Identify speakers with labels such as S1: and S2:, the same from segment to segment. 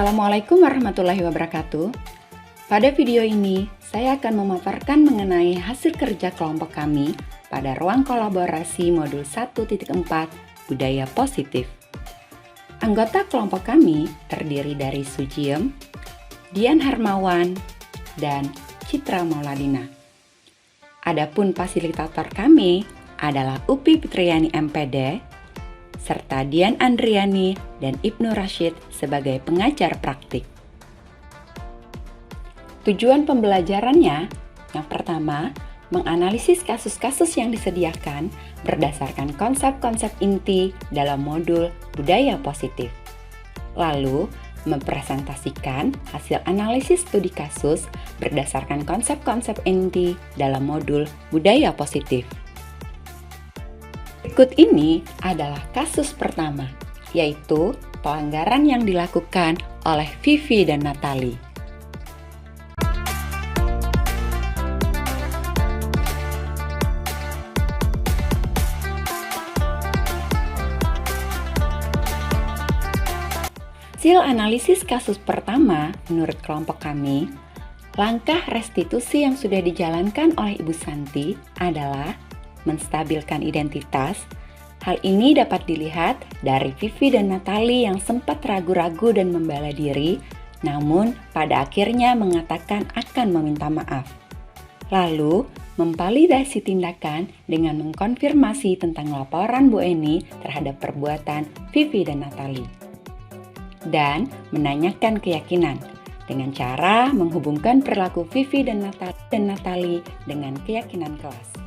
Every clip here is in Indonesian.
S1: Assalamualaikum warahmatullahi wabarakatuh. Pada video ini, saya akan memaparkan mengenai hasil kerja kelompok kami pada ruang kolaborasi modul 1.4 Budaya Positif. Anggota kelompok kami terdiri dari Sujiem, Dian Hermawan, dan Citra Mauladina. Adapun fasilitator kami adalah Upi Fitriani MPD, serta Dian Andriani dan Ibnu Rashid sebagai pengajar praktik. Tujuan pembelajarannya, yang pertama, menganalisis kasus-kasus yang disediakan berdasarkan konsep-konsep inti dalam modul Budaya Positif. Lalu, mempresentasikan hasil analisis studi kasus berdasarkan konsep-konsep inti dalam modul Budaya Positif. Berikut ini adalah kasus pertama, yaitu pelanggaran yang dilakukan oleh Vivi dan Natali. Hasil analisis kasus pertama, menurut kelompok kami, langkah restitusi yang sudah dijalankan oleh Ibu Santi adalah menstabilkan identitas. Hal ini dapat dilihat dari Vivi dan Natali yang sempat ragu-ragu dan membela diri, namun pada akhirnya mengatakan akan meminta maaf. Lalu, memvalidasi tindakan dengan mengkonfirmasi tentang laporan Bu Eni terhadap perbuatan Vivi dan Natali. Dan menanyakan keyakinan dengan cara menghubungkan perilaku Vivi dan Natali dengan keyakinan kelas.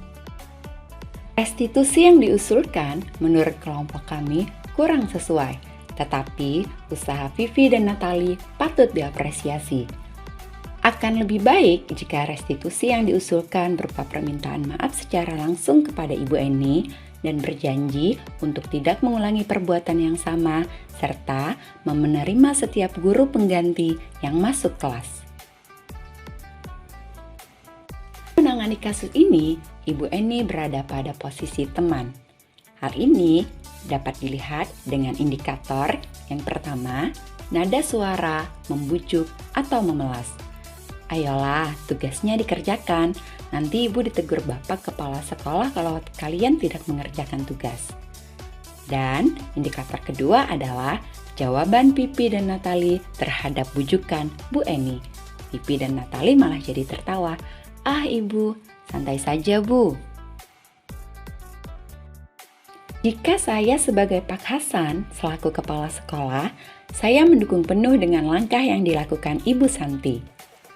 S1: Restitusi yang diusulkan menurut kelompok kami kurang sesuai, tetapi usaha Vivi dan Natali patut diapresiasi. Akan lebih baik jika restitusi yang diusulkan berupa permintaan maaf secara langsung kepada Ibu Eni dan berjanji untuk tidak mengulangi perbuatan yang sama, serta menerima setiap guru pengganti yang masuk kelas. Menangani kasus ini, Ibu Eni berada pada posisi teman. Hal ini dapat dilihat dengan indikator yang pertama, nada suara, membujuk, atau memelas. Ayolah, tugasnya dikerjakan. Nanti Ibu ditegur Bapak Kepala Sekolah kalau kalian tidak mengerjakan tugas. Dan indikator kedua adalah jawaban Vivi dan Natali terhadap bujukan Bu Eni. Vivi dan Natali malah jadi tertawa. Ah Ibu, santai saja Bu. Jika saya sebagai Pak Hasan selaku kepala sekolah, saya mendukung penuh dengan langkah yang dilakukan Ibu Santi.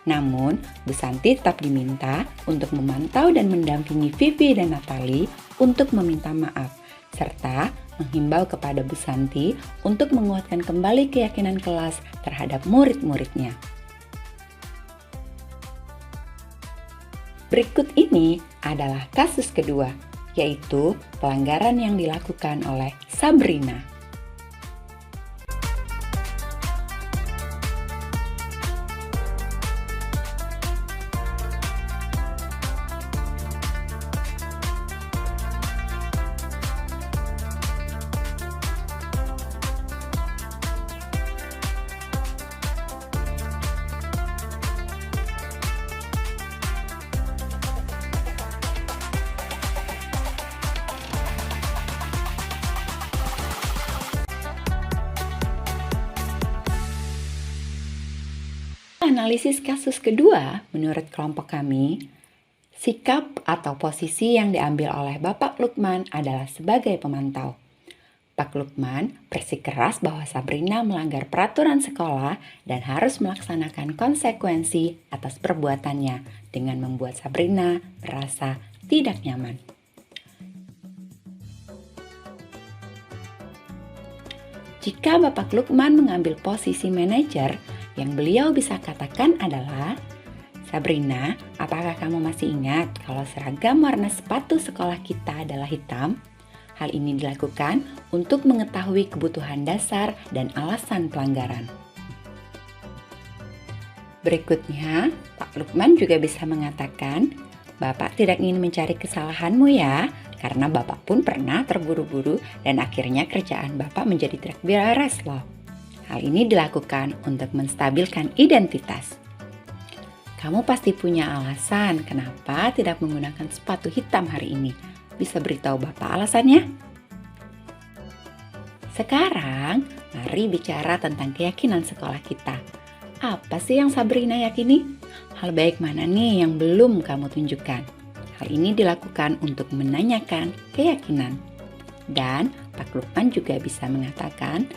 S1: Namun, Bu Santi tetap diminta untuk memantau dan mendampingi Vivi dan Natali untuk meminta maaf, serta menghimbau kepada Bu Santi untuk menguatkan kembali keyakinan kelas terhadap murid-muridnya. Berikut ini adalah kasus kedua, yaitu pelanggaran yang dilakukan oleh Sabrina. Analisis kasus kedua, menurut kelompok kami, sikap atau posisi yang diambil oleh Bapak Lukman adalah sebagai pemantau. Pak Lukman bersikeras bahwa Sabrina melanggar peraturan sekolah dan harus melaksanakan konsekuensi atas perbuatannya dengan membuat Sabrina merasa tidak nyaman. Jika Bapak Lukman mengambil posisi manajer, yang beliau bisa katakan adalah, Sabrina, apakah kamu masih ingat kalau seragam warna sepatu sekolah kita adalah hitam? Hal ini dilakukan untuk mengetahui kebutuhan dasar dan alasan pelanggaran. Berikutnya, Pak Lukman juga bisa mengatakan, Bapak tidak ingin mencari kesalahanmu ya, karena Bapak pun pernah terburu-buru dan akhirnya kerjaan Bapak menjadi tidak beres loh. Hal ini dilakukan untuk menstabilkan identitas. Kamu pasti punya alasan kenapa tidak menggunakan sepatu hitam hari ini. Bisa beritahu Bapak alasannya? Sekarang, mari bicara tentang keyakinan sekolah kita. Apa sih yang Sabrina yakini? Hal baik mana nih yang belum kamu tunjukkan? Hal ini dilakukan untuk menanyakan keyakinan. Dan Pak Lukman juga bisa mengatakan,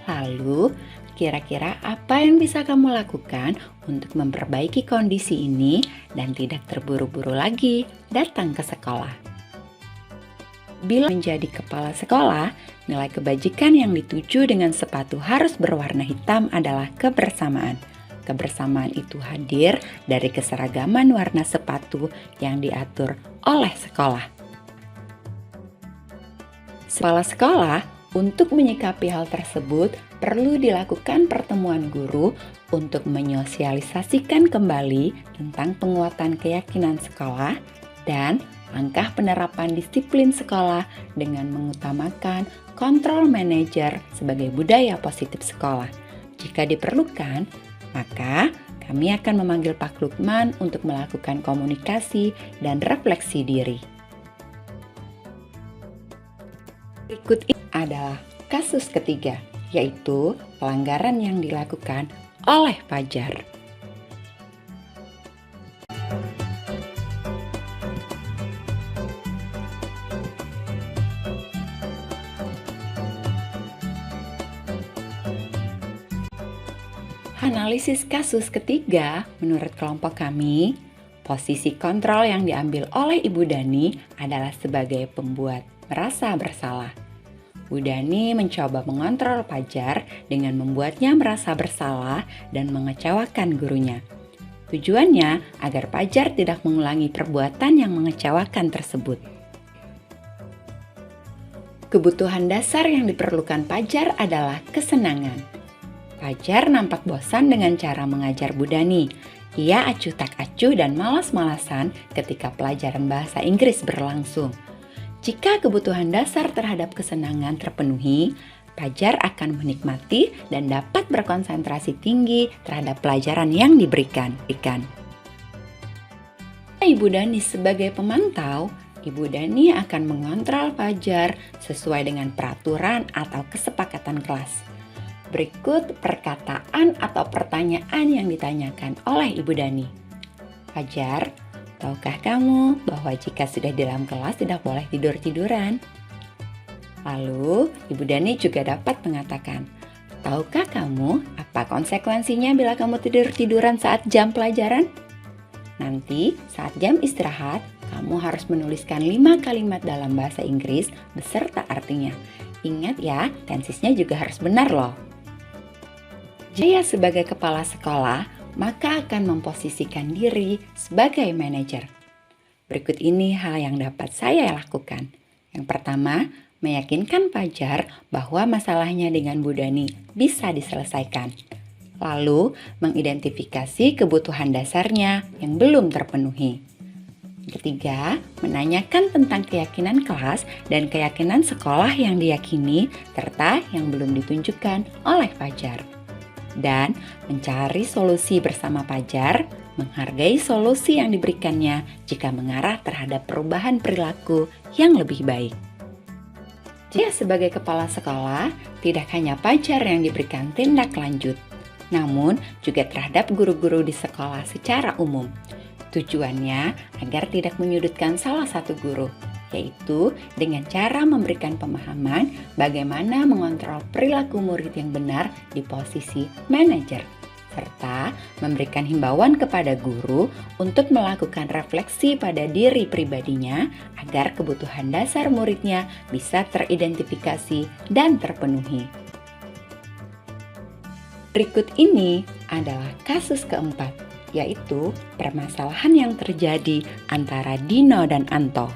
S1: lalu kira-kira apa yang bisa kamu lakukan untuk memperbaiki kondisi ini dan tidak terburu-buru lagi datang ke sekolah? Bila menjadi kepala sekolah, nilai kebajikan yang dituju dengan sepatu harus berwarna hitam adalah kebersamaan. Kebersamaan itu hadir dari keseragaman warna sepatu yang diatur oleh sekolah. Kepala sekolah untuk menyikapi hal tersebut perlu dilakukan pertemuan guru untuk menyosialisasikan kembali tentang penguatan keyakinan sekolah dan langkah penerapan disiplin sekolah dengan mengutamakan kontrol manajer sebagai budaya positif sekolah. Jika diperlukan, maka kami akan memanggil Pak Lukman untuk melakukan komunikasi dan refleksi diri. Berikut ini adalah kasus ketiga, yaitu pelanggaran yang dilakukan oleh Fajar. Analisis kasus ketiga, menurut kelompok kami, posisi kontrol yang diambil oleh Ibu Dani adalah sebagai pembuat merasa bersalah. Bu Dani mencoba mengontrol Fajar dengan membuatnya merasa bersalah dan mengecewakan gurunya. Tujuannya agar Fajar tidak mengulangi perbuatan yang mengecewakan tersebut. Kebutuhan dasar yang diperlukan Fajar adalah kesenangan. Fajar nampak bosan dengan cara mengajar Bu Dani. Ia acuh tak acuh dan malas-malasan ketika pelajaran bahasa Inggris berlangsung. Jika kebutuhan dasar terhadap kesenangan terpenuhi, Fajar akan menikmati dan dapat berkonsentrasi tinggi terhadap pelajaran yang diberikan. Ibu Dani sebagai pemantau, Ibu Dani akan mengontrol Fajar sesuai dengan peraturan atau kesepakatan kelas. Berikut perkataan atau pertanyaan yang ditanyakan oleh Ibu Dani. Fajar, tahukah kamu bahwa jika sudah di dalam kelas tidak boleh tidur-tiduran? Lalu, Ibu Dani juga dapat mengatakan, tahukah kamu apa konsekuensinya bila kamu tidur-tiduran saat jam pelajaran? Nanti, saat jam istirahat, kamu harus menuliskan 5 kalimat dalam bahasa Inggris beserta artinya. Ingat ya, tensisnya juga harus benar loh. Jika sebagai kepala sekolah, maka akan memposisikan diri sebagai manajer. Berikut ini hal yang dapat saya lakukan. Yang pertama, meyakinkan Fajar bahwa masalahnya dengan Bu Dani bisa diselesaikan. Lalu, mengidentifikasi kebutuhan dasarnya yang belum terpenuhi. Ketiga, menanyakan tentang keyakinan kelas dan keyakinan sekolah yang diyakini serta yang belum ditunjukkan oleh Fajar. Dan mencari solusi bersama Fajar, menghargai solusi yang diberikannya jika mengarah terhadap perubahan perilaku yang lebih baik. Jika sebagai kepala sekolah, tidak hanya Fajar yang diberikan tindak lanjut, namun juga terhadap guru-guru di sekolah secara umum. Tujuannya agar tidak menyudutkan salah satu guru, yaitu dengan cara memberikan pemahaman bagaimana mengontrol perilaku murid yang benar di posisi manajer, serta memberikan himbauan kepada guru untuk melakukan refleksi pada diri pribadinya agar kebutuhan dasar muridnya bisa teridentifikasi dan terpenuhi. Berikut ini adalah kasus keempat, yaitu permasalahan yang terjadi antara Dino dan Anto.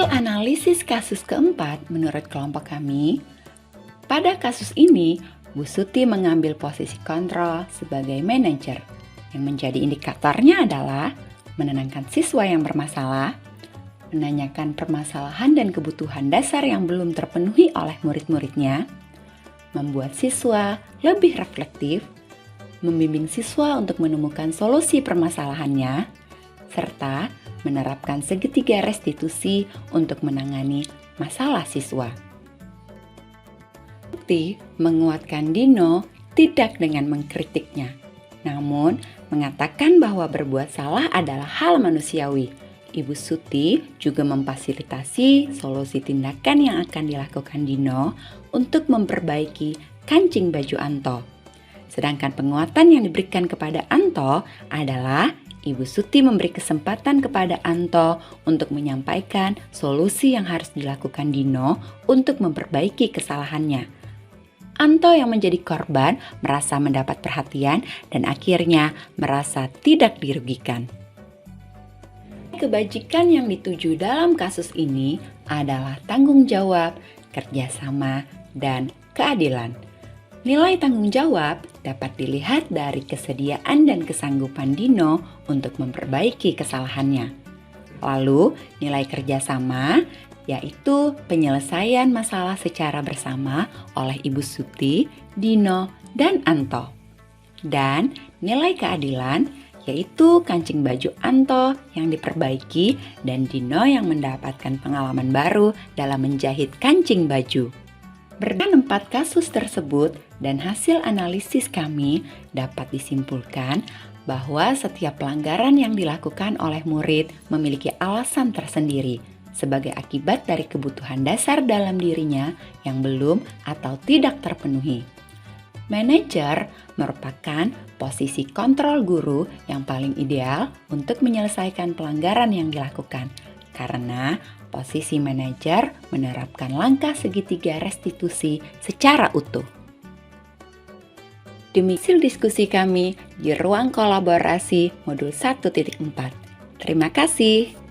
S1: Hasil analisis kasus keempat menurut kelompok kami, pada kasus ini Bu Suti mengambil posisi kontrol sebagai manajer. Yang menjadi indikatornya adalah menenangkan siswa yang bermasalah, menanyakan permasalahan dan kebutuhan dasar yang belum terpenuhi oleh murid-muridnya, membuat siswa lebih reflektif, membimbing siswa untuk menemukan solusi permasalahannya, serta menerapkan segitiga restitusi untuk menangani masalah siswa. Suti menguatkan Dino tidak dengan mengkritiknya, namun mengatakan bahwa berbuat salah adalah hal manusiawi. Ibu Suti juga memfasilitasi solusi tindakan yang akan dilakukan Dino untuk memperbaiki kancing baju Anto. Sedangkan penguatan yang diberikan kepada Anto adalah Ibu Suti memberi kesempatan kepada Anto untuk menyampaikan solusi yang harus dilakukan Dino untuk memperbaiki kesalahannya. Anto yang menjadi korban merasa mendapat perhatian dan akhirnya merasa tidak dirugikan. Kebajikan yang dituju dalam kasus ini adalah tanggung jawab, kerjasama, dan keadilan. Nilai tanggung jawab dapat dilihat dari kesediaan dan kesanggupan Dino untuk memperbaiki kesalahannya. Lalu, nilai kerjasama yaitu penyelesaian masalah secara bersama oleh Ibu Suti, Dino, dan Anto. Dan nilai keadilan yaitu kancing baju Anto yang diperbaiki dan Dino yang mendapatkan pengalaman baru dalam menjahit kancing baju. Berdasarkan 4 kasus tersebut dan hasil analisis kami dapat disimpulkan bahwa setiap pelanggaran yang dilakukan oleh murid memiliki alasan tersendiri sebagai akibat dari kebutuhan dasar dalam dirinya yang belum atau tidak terpenuhi. Manajer merupakan posisi kontrol guru yang paling ideal untuk menyelesaikan pelanggaran yang dilakukan, karena posisi manajer menerapkan langkah segitiga restitusi secara utuh. Demikian diskusi kami di ruang kolaborasi modul 1.4. Terima kasih.